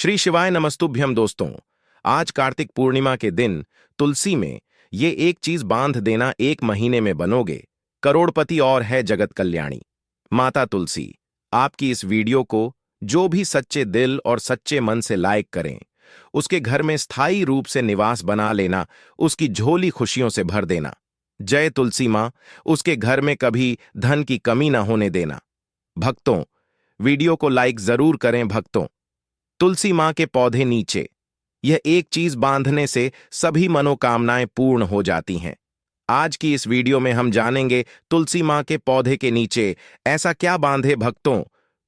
श्री शिवाय नमस्तुभ्यम दोस्तों। आज कार्तिक पूर्णिमा के दिन तुलसी में ये एक चीज बांध देना, 1 महीने में बनोगे करोड़पति और है जगत कल्याणी। माता तुलसी आपकी इस वीडियो को जो भी सच्चे दिल और सच्चे मन से लाइक करें, उसके घर में स्थायी रूप से निवास बना लेना, उसकी झोली खुशियों से भर देना। जय तुलसी मां, उसके घर में कभी धन की कमी ना होने देना। भक्तों, वीडियो को लाइक जरूर करें। भक्तों, तुलसी मां के पौधे नीचे यह एक चीज बांधने से सभी मनोकामनाएं पूर्ण हो जाती हैं। आज की इस वीडियो में हम जानेंगे तुलसी मां के पौधे के नीचे ऐसा क्या बांधे। भक्तों,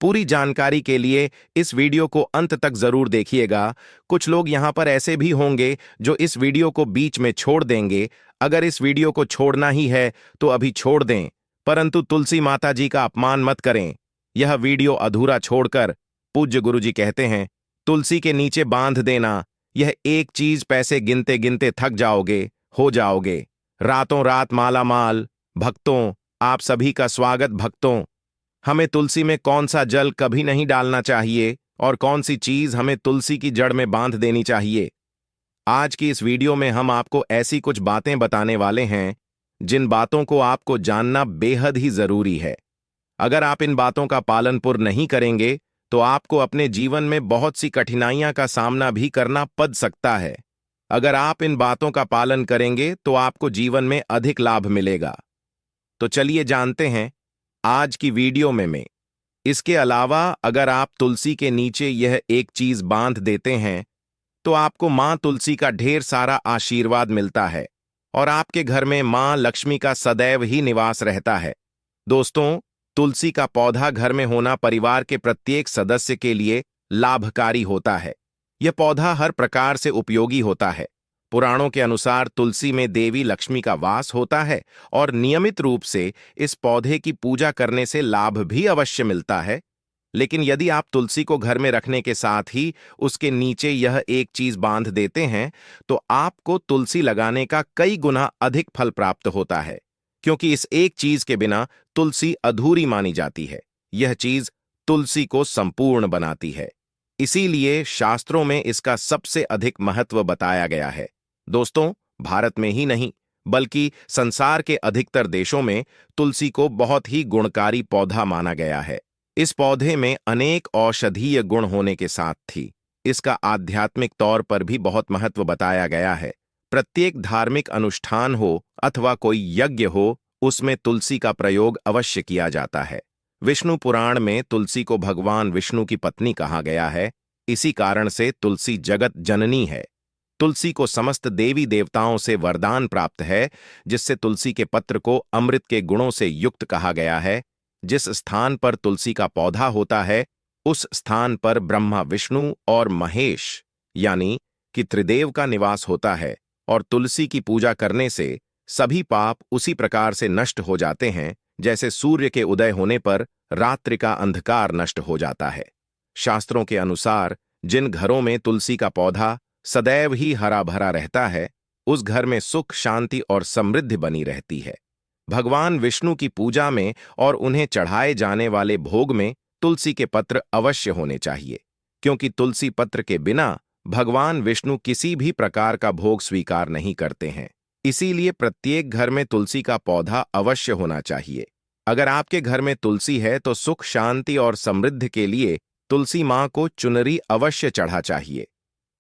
पूरी जानकारी के लिए इस वीडियो को अंत तक जरूर देखिएगा। कुछ लोग यहां पर ऐसे भी होंगे जो इस वीडियो को बीच में छोड़ देंगे। अगर इस वीडियो को छोड़ना ही है तो अभी छोड़ दें, परंतु तुलसी माता जी का अपमान मत करें। यह वीडियो अधूरा छोड़कर, पूज्य गुरुजी कहते हैं, तुलसी के नीचे बांध देना। यह एक चीज पैसे गिनते गिनते थक जाओगे, हो जाओगे रातों रात माला माल। भक्तों, आप सभी का स्वागत। भक्तों, हमें तुलसी में कौन सा जल कभी नहीं डालना चाहिए और कौन सी चीज हमें तुलसी की जड़ में बांध देनी चाहिए। आज की इस वीडियो में हम आपको ऐसी कुछ बातें बताने वाले हैं जिन बातों को आपको जानना बेहद ही जरूरी है। अगर आप इन बातों का पालन पूर्ण नहीं करेंगे तो आपको अपने जीवन में बहुत सी कठिनाइयां का सामना भी करना पड़ सकता है। अगर आप इन बातों का पालन करेंगे तो आपको जीवन में अधिक लाभ मिलेगा। तो चलिए जानते हैं आज की वीडियो में। इसके अलावा अगर आप तुलसी के नीचे यह एक चीज बांध देते हैं तो आपको मां तुलसी का ढेर सारा आशीर्वाद मिलता है और आपके घर में मां लक्ष्मी का सदैव ही निवास रहता है। दोस्तों, तुलसी का पौधा घर में होना परिवार के प्रत्येक सदस्य के लिए लाभकारी होता है। यह पौधा हर प्रकार से उपयोगी होता है। पुराणों के अनुसार तुलसी में देवी लक्ष्मी का वास होता है और नियमित रूप से इस पौधे की पूजा करने से लाभ भी अवश्य मिलता है। लेकिन यदि आप तुलसी को घर में रखने के साथ ही उसके नीचे यह एक चीज बांध देते हैं तो आपको तुलसी लगाने का कई गुना अधिक फल प्राप्त होता है, क्योंकि इस एक चीज के बिना तुलसी अधूरी मानी जाती है। यह चीज तुलसी को संपूर्ण बनाती है। इसीलिए शास्त्रों में इसका सबसे अधिक महत्व बताया गया है। दोस्तों, भारत में ही नहीं बल्कि संसार के अधिकतर देशों में तुलसी को बहुत ही गुणकारी पौधा माना गया है। इस पौधे में अनेक औषधीय गुण होने के साथ ही इसका आध्यात्मिक तौर पर भी बहुत महत्व बताया गया है। प्रत्येक धार्मिक अनुष्ठान हो अथवा कोई यज्ञ हो, उसमें तुलसी का प्रयोग अवश्य किया जाता है। विष्णु पुराण में तुलसी को भगवान विष्णु की पत्नी कहा गया है। इसी कारण से तुलसी जगत जननी है। तुलसी को समस्त देवी देवताओं से वरदान प्राप्त है, जिससे तुलसी के पत्र को अमृत के गुणों से युक्त कहा गया है। जिस स्थान पर तुलसी का पौधा होता है उस स्थान पर ब्रह्मा, विष्णु और महेश यानी कि त्रिदेव का निवास होता है और तुलसी की पूजा करने से सभी पाप उसी प्रकार से नष्ट हो जाते हैं जैसे सूर्य के उदय होने पर रात्रि का अंधकार नष्ट हो जाता है। शास्त्रों के अनुसार जिन घरों में तुलसी का पौधा सदैव ही हरा भरा रहता है, उस घर में सुख, शांति और समृद्धि बनी रहती है। भगवान विष्णु की पूजा में और उन्हें चढ़ाए जाने वाले भोग में तुलसी के पत्र अवश्य होने चाहिए, क्योंकि तुलसी पत्र के बिना भगवान विष्णु किसी भी प्रकार का भोग स्वीकार नहीं करते हैं। इसीलिए प्रत्येक घर में तुलसी का पौधा अवश्य होना चाहिए। अगर आपके घर में तुलसी है तो सुख, शांति और समृद्धि के लिए तुलसी मां को चुनरी अवश्य चढ़ा चाहिए।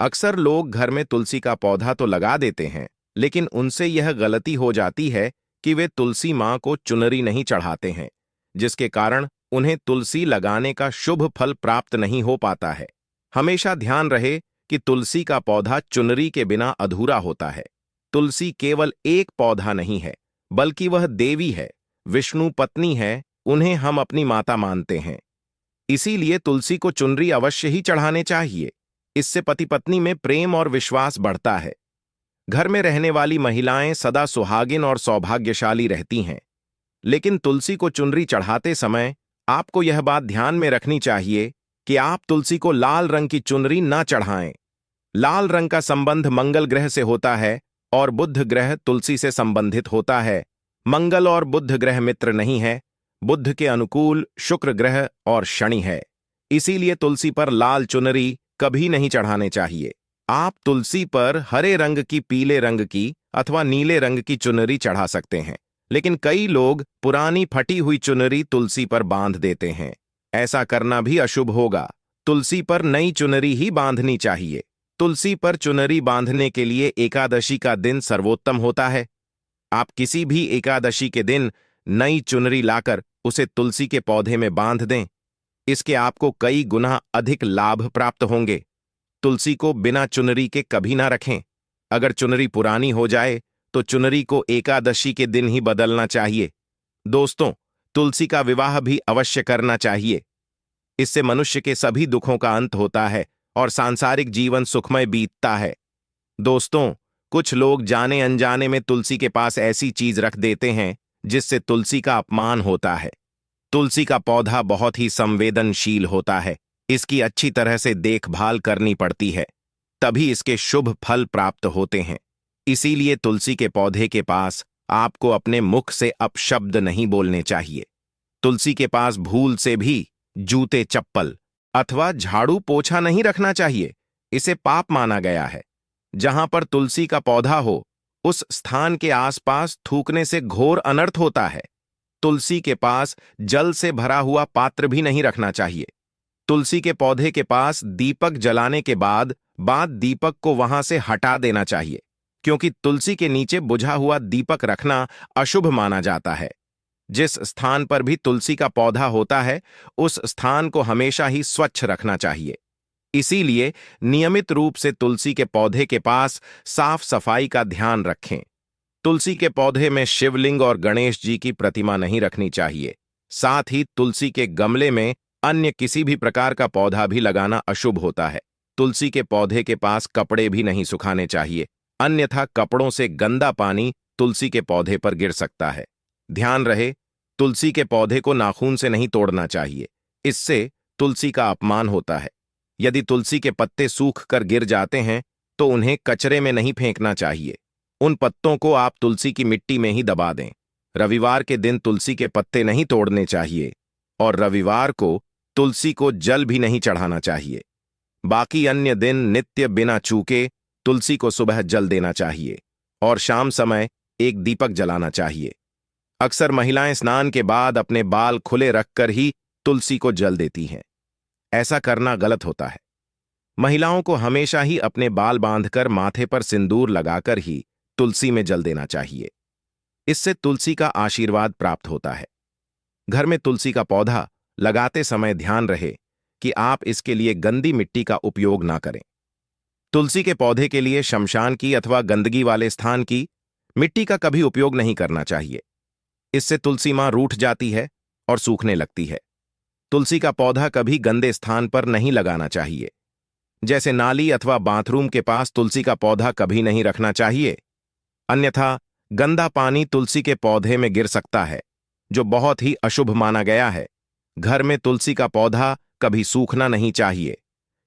अक्सर लोग घर में तुलसी का पौधा तो लगा देते हैं, लेकिन उनसे यह गलती हो जाती है कि वे तुलसी मां को चुनरी नहीं चढ़ाते हैं, जिसके कारण उन्हें तुलसी लगाने का शुभ फल प्राप्त नहीं हो पाता है। हमेशा ध्यान रहे कि तुलसी का पौधा चुनरी के बिना अधूरा होता है। तुलसी केवल एक पौधा नहीं है, बल्कि वह देवी है, विष्णु पत्नी है, उन्हें हम अपनी माता मानते हैं। इसीलिए तुलसी को चुनरी अवश्य ही चढ़ाने चाहिए। इससे पति पत्नी में प्रेम और विश्वास बढ़ता है। घर में रहने वाली महिलाएं सदा सुहागिन और सौभाग्यशाली रहती हैं। लेकिन तुलसी को चुनरी चढ़ाते समय आपको यह बात ध्यान में रखनी चाहिए कि आप तुलसी को लाल रंग की चुनरी न चढ़ाएं। लाल रंग का संबंध मंगल ग्रह से होता है और बुध ग्रह तुलसी से संबंधित होता है। मंगल और बुध ग्रह मित्र नहीं है। बुध के अनुकूल शुक्र ग्रह और शनि है। इसीलिए तुलसी पर लाल चुनरी कभी नहीं चढ़ाने चाहिए। आप तुलसी पर हरे रंग की, पीले रंग की अथवा नीले रंग की चुनरी चढ़ा सकते हैं, लेकिन कई लोग पुरानी फटी हुई चुनरी तुलसी पर बांध देते हैं। ऐसा करना भी अशुभ होगा। तुलसी पर नई चुनरी ही बांधनी चाहिए। तुलसी पर चुनरी बांधने के लिए एकादशी का दिन सर्वोत्तम होता है। आप किसी भी एकादशी के दिन नई चुनरी लाकर उसे तुलसी के पौधे में बांध दें। इसके आपको कई गुना अधिक लाभ प्राप्त होंगे। तुलसी को बिना चुनरी के कभी ना रखें। अगर चुनरी पुरानी हो जाए तो चुनरी को एकादशी के दिन ही बदलना चाहिए। दोस्तों, तुलसी का विवाह भी अवश्य करना चाहिए। इससे मनुष्य के सभी दुखों का अंत होता है और सांसारिक जीवन सुखमय बीतता है। दोस्तों, कुछ लोग जाने अनजाने में तुलसी के पास ऐसी चीज रख देते हैं जिससे तुलसी का अपमान होता है। तुलसी का पौधा बहुत ही संवेदनशील होता है। इसकी अच्छी तरह से देखभाल करनी पड़ती है, तभी इसके शुभ फल प्राप्त होते हैं। इसीलिए तुलसी के पौधे के पास आपको अपने मुख से अपशब्द नहीं बोलने चाहिए। तुलसी के पास भूल से भी जूते, चप्पल अथवा झाड़ू पोछा नहीं रखना चाहिए। इसे पाप माना गया है। जहां पर तुलसी का पौधा हो, उस स्थान के आसपास थूकने से घोर अनर्थ होता है। तुलसी के पास जल से भरा हुआ पात्र भी नहीं रखना चाहिए। तुलसी के पौधे के पास दीपक जलाने के बाद दीपक को वहां से हटा देना चाहिए, क्योंकि तुलसी के नीचे बुझा हुआ दीपक रखना अशुभ माना जाता है। जिस स्थान पर भी तुलसी का पौधा होता है, उस स्थान को हमेशा ही स्वच्छ रखना चाहिए। इसीलिए नियमित रूप से तुलसी के पौधे के पास साफ सफाई का ध्यान रखें। तुलसी के पौधे में शिवलिंग और गणेश जी की प्रतिमा नहीं रखनी चाहिए। साथ ही तुलसी के गमले में अन्य किसी भी प्रकार का पौधा भी लगाना अशुभ होता है। तुलसी के पौधे के पास कपड़े भी नहीं सुखाने चाहिए, अन्यथा कपड़ों से गंदा पानी तुलसी के पौधे पर गिर सकता है। ध्यान रहे, तुलसी के पौधे को नाखून से नहीं तोड़ना चाहिए। इससे तुलसी का अपमान होता है। यदि तुलसी के पत्ते सूख कर गिर जाते हैं तो उन्हें कचरे में नहीं फेंकना चाहिए। उन पत्तों को आप तुलसी की मिट्टी में ही दबा दें। रविवार के दिन तुलसी के पत्ते नहीं तोड़ने चाहिए और रविवार को तुलसी को जल भी नहीं चढ़ाना चाहिए। बाकी अन्य दिन नित्य बिना चूके तुलसी को सुबह जल देना चाहिए और शाम समय एक दीपक जलाना चाहिए। अक्सर महिलाएं स्नान के बाद अपने बाल खुले रखकर ही तुलसी को जल देती हैं। ऐसा करना गलत होता है। महिलाओं को हमेशा ही अपने बाल बांधकर माथे पर सिंदूर लगाकर ही तुलसी में जल देना चाहिए। इससे तुलसी का आशीर्वाद प्राप्त होता है। घर में तुलसी का पौधा लगाते समय ध्यान रहे कि आप इसके लिए गंदी मिट्टी का उपयोग ना करें। तुलसी के पौधे के लिए शमशान की अथवा गंदगी वाले स्थान की मिट्टी का कभी उपयोग नहीं करना चाहिए। इससे तुलसी मां रूठ जाती है और सूखने लगती है। तुलसी का पौधा कभी गंदे स्थान पर नहीं लगाना चाहिए। जैसे नाली अथवा बाथरूम के पास तुलसी का पौधा कभी नहीं रखना चाहिए, अन्यथा गंदा पानी तुलसी के पौधे में गिर सकता है, जो बहुत ही अशुभ माना गया है। घर में तुलसी का पौधा कभी सूखना नहीं चाहिए।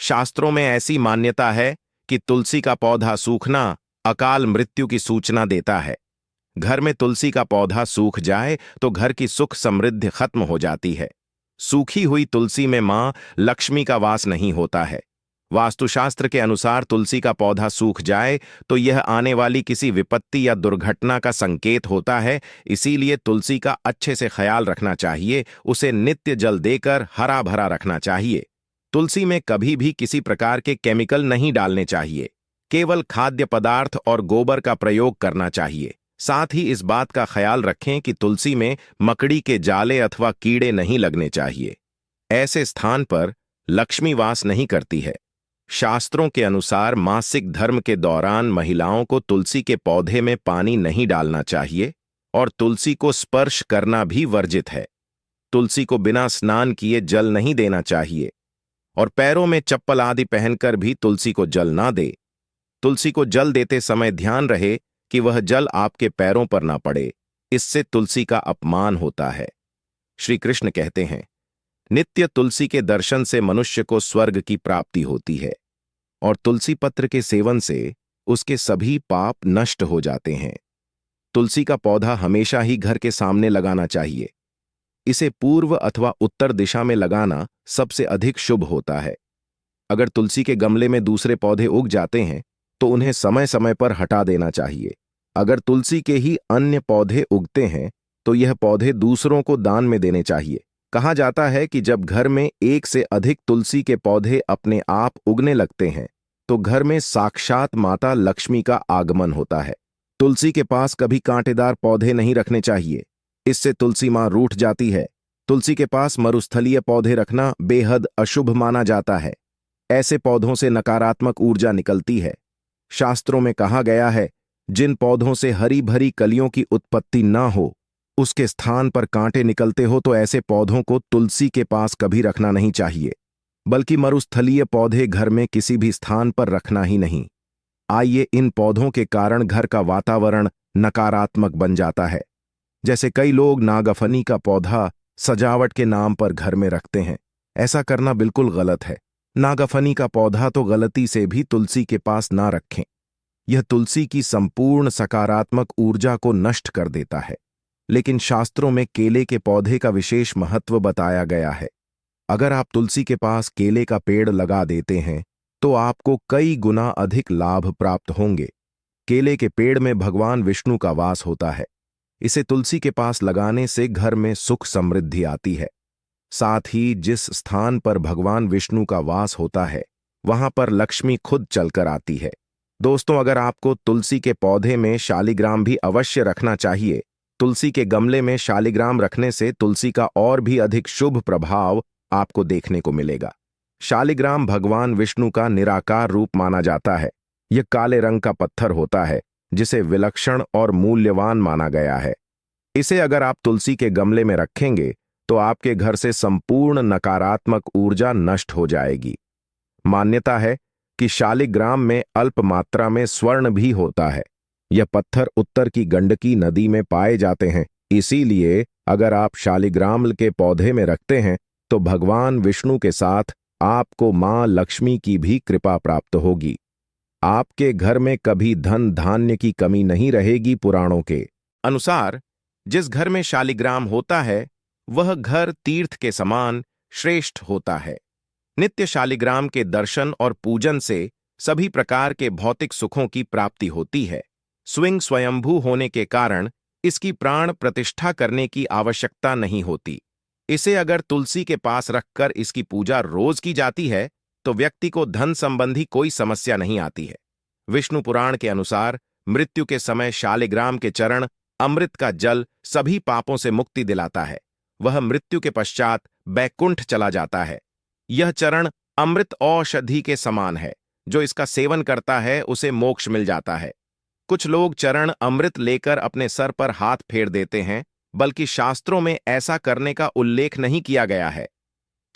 शास्त्रों में ऐसी मान्यता है कि तुलसी का पौधा सूखना अकाल मृत्यु की सूचना देता है। घर में तुलसी का पौधा सूख जाए तो घर की सुख समृद्धि खत्म हो जाती है। सूखी हुई तुलसी में मां लक्ष्मी का वास नहीं होता है। वास्तुशास्त्र के अनुसार तुलसी का पौधा सूख जाए तो यह आने वाली किसी विपत्ति या दुर्घटना का संकेत होता है। इसीलिए तुलसी का अच्छे से ख्याल रखना चाहिए। उसे नित्य जल देकर हरा भरा रखना चाहिए। तुलसी में कभी भी किसी प्रकार के केमिकल नहीं डालने चाहिए। केवल खाद्य पदार्थ और गोबर का प्रयोग करना चाहिए। साथ ही इस बात का ख्याल रखें कि तुलसी में मकड़ी के जाले अथवा कीड़े नहीं लगने चाहिए। ऐसे स्थान पर लक्ष्मी वास नहीं करती है। शास्त्रों के अनुसार मासिक धर्म के दौरान महिलाओं को तुलसी के पौधे में पानी नहीं डालना चाहिए और तुलसी को स्पर्श करना भी वर्जित है। तुलसी को बिना स्नान किए जल नहीं देना चाहिए और पैरों में चप्पल आदि पहनकर भी तुलसी को जल ना दे। तुलसी को जल देते समय ध्यान रहे कि वह जल आपके पैरों पर ना पड़े। इससे तुलसी का अपमान होता है। श्री कृष्ण कहते हैं, नित्य तुलसी के दर्शन से मनुष्य को स्वर्ग की प्राप्ति होती है और तुलसी पत्र के सेवन से उसके सभी पाप नष्ट हो जाते हैं। तुलसी का पौधा हमेशा ही घर के सामने लगाना चाहिए। इसे पूर्व अथवा उत्तर दिशा में लगाना सबसे अधिक शुभ होता है। अगर तुलसी के गमले में दूसरे पौधे उग जाते हैं तो उन्हें समय समय पर हटा देना चाहिए। अगर तुलसी के ही अन्य पौधे उगते हैं तो यह पौधे दूसरों को दान में देने चाहिए। कहा जाता है कि जब घर में एक से अधिक तुलसी के पौधे अपने आप उगने लगते हैं तो घर में साक्षात माता लक्ष्मी का आगमन होता है। तुलसी के पास कभी कांटेदार पौधे नहीं रखने चाहिए, इससे तुलसी मां रूठ जाती है। तुलसी के पास मरुस्थलीय पौधे रखना बेहद अशुभ माना जाता है। ऐसे पौधों से नकारात्मक ऊर्जा निकलती है। शास्त्रों में कहा गया है, जिन पौधों से हरी भरी कलियों की उत्पत्ति ना हो, उसके स्थान पर कांटे निकलते हो तो ऐसे पौधों को तुलसी के पास कभी रखना नहीं चाहिए, बल्कि मरुस्थलीय पौधे घर में किसी भी स्थान पर रखना ही नहीं। आइए, इन पौधों के कारण घर का वातावरण नकारात्मक बन जाता है। जैसे कई लोग नागफनी का पौधा सजावट के नाम पर घर में रखते हैं। ऐसा करना बिल्कुल गलत है। नागफनी का पौधा तो गलती से भी तुलसी के पास ना रखें। यह तुलसी की संपूर्ण सकारात्मक ऊर्जा को नष्ट कर देता है। लेकिन शास्त्रों में केले के पौधे का विशेष महत्व बताया गया है। अगर आप तुलसी के पास केले का पेड़ लगा देते हैं तो आपको कई गुना अधिक लाभ प्राप्त होंगे। केले के पेड़ में भगवान विष्णु का वास होता है। इसे तुलसी के पास लगाने से घर में सुख समृद्धि आती है। साथ ही जिस स्थान पर भगवान विष्णु का वास होता है वहां पर लक्ष्मी खुद चलकर आती है। दोस्तों, अगर आपको तुलसी के पौधे में शालिग्राम भी अवश्य रखना चाहिए। तुलसी के गमले में शालिग्राम रखने से तुलसी का और भी अधिक शुभ प्रभाव आपको देखने को मिलेगा। शालिग्राम भगवान विष्णु का निराकार रूप माना जाता है। यह काले रंग का पत्थर होता है जिसे विलक्षण और मूल्यवान माना गया है। इसे अगर आप तुलसी के गमले में रखेंगे तो आपके घर से संपूर्ण नकारात्मक ऊर्जा नष्ट हो जाएगी। मान्यता है कि शालिग्राम में अल्प मात्रा में स्वर्ण भी होता है। यह पत्थर उत्तर की गंडकी नदी में पाए जाते हैं। इसीलिए अगर आप शालिग्राम के पौधे में रखते हैं तो भगवान विष्णु के साथ आपको मां लक्ष्मी की भी कृपा प्राप्त होगी। आपके घर में कभी धन धान्य की कमी नहीं रहेगी। पुराणों के अनुसार जिस घर में शालिग्राम होता है वह घर तीर्थ के समान श्रेष्ठ होता है। नित्य शालिग्राम के दर्शन और पूजन से सभी प्रकार के भौतिक सुखों की प्राप्ति होती है। स्वयंभू होने के कारण इसकी प्राण प्रतिष्ठा करने की आवश्यकता नहीं होती। इसे अगर तुलसी के पास रखकर इसकी पूजा रोज की जाती है तो व्यक्ति को धन संबंधी कोई समस्या नहीं आती है। विष्णु पुराण के अनुसार मृत्यु के समय शालिग्राम के चरण अमृत का जल सभी पापों से मुक्ति दिलाता है। वह मृत्यु के पश्चात बैकुंठ चला जाता है। यह चरण अमृत औषधि के समान है। जो इसका सेवन करता है उसे मोक्ष मिल जाता है। कुछ लोग चरण अमृत लेकर अपने सर पर हाथ फेर देते हैं, बल्कि शास्त्रों में ऐसा करने का उल्लेख नहीं किया गया है।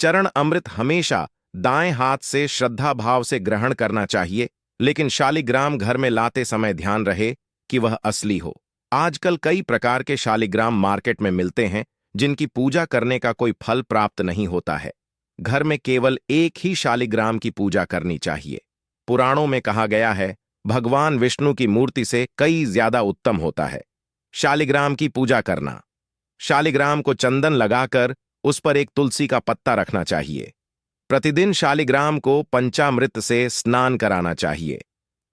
चरण अमृत हमेशा दाएं हाथ से श्रद्धा भाव से ग्रहण करना चाहिए, लेकिन शालिग्राम घर में लाते समय ध्यान रहे कि वह असली हो। आजकल कई प्रकार के शालिग्राम मार्केट में मिलते हैं जिनकी पूजा करने का कोई फल प्राप्त नहीं होता है। घर में केवल एक ही शालिग्राम की पूजा करनी चाहिए। पुराणों में कहा गया है, भगवान विष्णु की मूर्ति से कई ज्यादा उत्तम होता है शालिग्राम की पूजा करना। शालिग्राम को चंदन लगाकर उस पर एक तुलसी का पत्ता रखना चाहिए। प्रतिदिन शालिग्राम को पंचामृत से स्नान कराना चाहिए।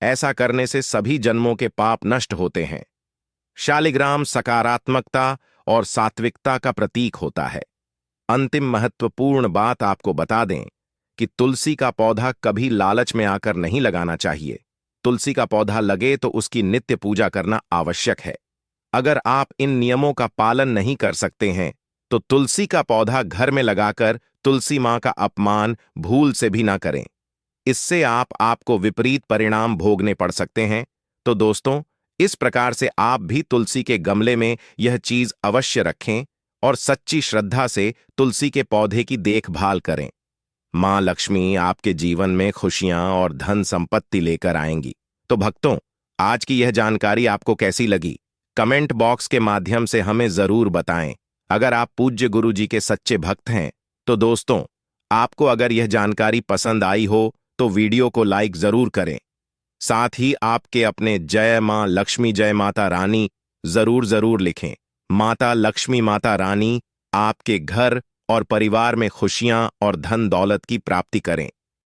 ऐसा करने से सभी जन्मों के पाप नष्ट होते हैं। शालिग्राम सकारात्मकता और सात्विकता का प्रतीक होता है। अंतिम महत्वपूर्ण बात आपको बता दें कि तुलसी का पौधा कभी लालच में आकर नहीं लगाना चाहिए। तुलसी का पौधा लगे तो उसकी नित्य पूजा करना आवश्यक है। अगर आप इन नियमों का पालन नहीं कर सकते हैं तो तुलसी का पौधा घर में लगाकर तुलसी मां का अपमान भूल से भी ना करें। इससे आपको विपरीत परिणाम भोगने पड़ सकते हैं। तो दोस्तों, इस प्रकार से आप भी तुलसी के गमले में यह चीज अवश्य रखें और सच्ची श्रद्धा से तुलसी के पौधे की देखभाल करें। मां लक्ष्मी आपके जीवन में खुशियां और धन संपत्ति लेकर आएंगी। तो भक्तों, आज की यह जानकारी आपको कैसी लगी? कमेंट बॉक्स के माध्यम से हमें जरूर बताएं। अगर आप पूज्य गुरु जी के सच्चे भक्त हैं तो दोस्तों, आपको अगर यह जानकारी पसंद आई हो तो वीडियो को लाइक जरूर करें। साथ ही आपके अपने जय मां लक्ष्मी जय माता रानी जरूर लिखें। माता लक्ष्मी माता रानी आपके घर और परिवार में खुशियां और धन दौलत की प्राप्ति करें।